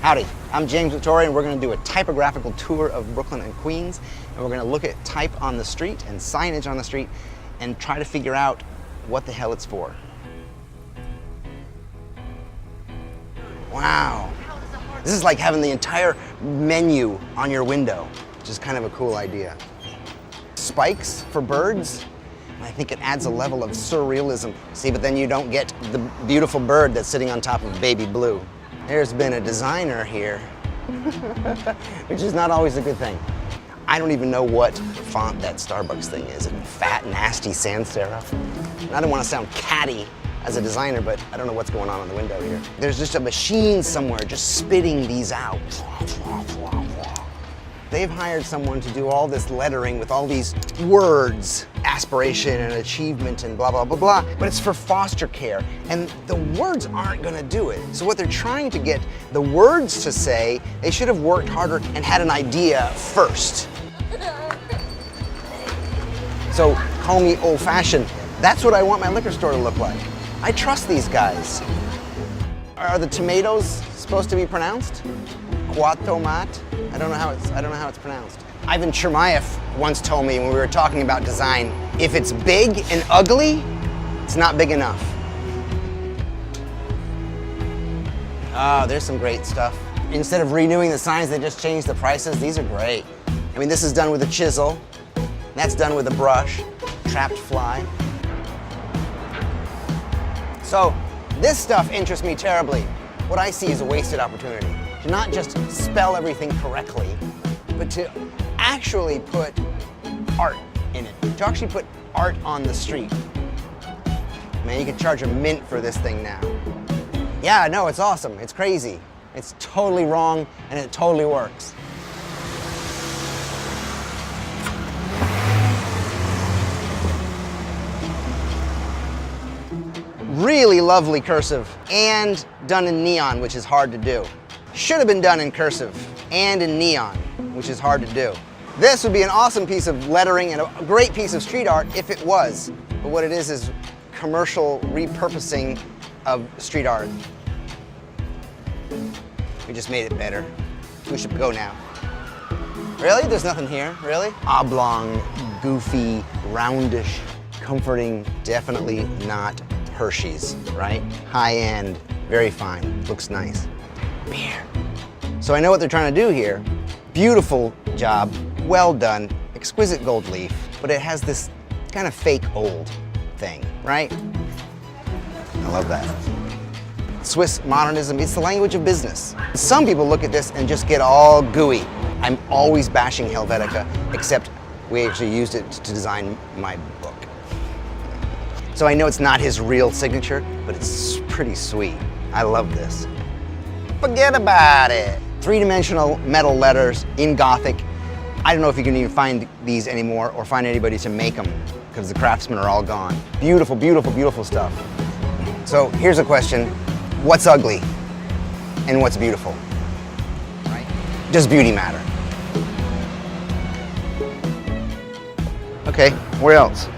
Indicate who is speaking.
Speaker 1: Howdy, I'm James Victore, and we're going to do a typographical tour of Brooklyn and Queens, and we're going to look at type on the street and signage on the street and try to figure out what the hell it's for. Wow, this is like having the entire menu on your window, which is kind of a cool idea. Spikes for birds. I think it adds a level of surrealism. See, but then you don't get the beautiful bird that's sitting on top of baby blue. There's been a designer here, which is not always a good thing. I don't even know what font that Starbucks thing is. Fat, nasty sans serif. And I don't want to sound catty as a designer, but I don't know what's going on the window here. There's just a machine somewhere just spitting these out. They've hired someone to do all this lettering with all these words, aspiration and achievement and blah, blah, blah, blah, but it's for foster care, and the words aren't gonna do it. So what they're trying to get the words to say, they should have worked harder and had an idea first. So call me old-fashioned. That's what I want my liquor store to look like. I trust these guys. Are the tomatoes supposed to be pronounced? Quatomat? I don't know how it's pronounced. Ivan Chermayeff once told me when we were talking about design, if it's big and ugly, it's not big enough. Oh, there's some great stuff. Instead of renewing the signs, they just changed the prices. These are great. I mean, this is done with a chisel. That's done with a brush. Trapped fly. So, this stuff interests me terribly. What I see is a wasted opportunity. To not just spell everything correctly, but to actually put art in it. To actually put art on the street. Man, you could charge a mint for this thing now. Yeah, no, it's awesome. It's crazy. It's totally wrong, and it totally works. Really lovely cursive, and done in neon, which is hard to do. Should have been done in cursive and in neon, which is hard to do. This would be an awesome piece of lettering and a great piece of street art if it was. But what it is commercial repurposing of street art. We just made it better. We should go now. Really? There's nothing here? Really? Oblong, goofy, roundish, comforting, definitely not Hershey's, right? High end, very fine, looks nice. Beer. So I know what they're trying to do here. Beautiful job, well done, exquisite gold leaf, but it has this kind of fake old thing, right? I love that. Swiss modernism, it's the language of business. Some people look at this and just get all gooey. I'm always bashing Helvetica, except we actually used it to design my book. So I know it's not his real signature, but it's pretty sweet. I love this. Forget about it. Three-dimensional metal letters in Gothic. I don't know if you can even find these anymore or find anybody to make them because the craftsmen are all gone. Beautiful, beautiful, beautiful stuff. So here's a question. What's ugly and what's beautiful? Right? Does beauty matter? Okay, where else?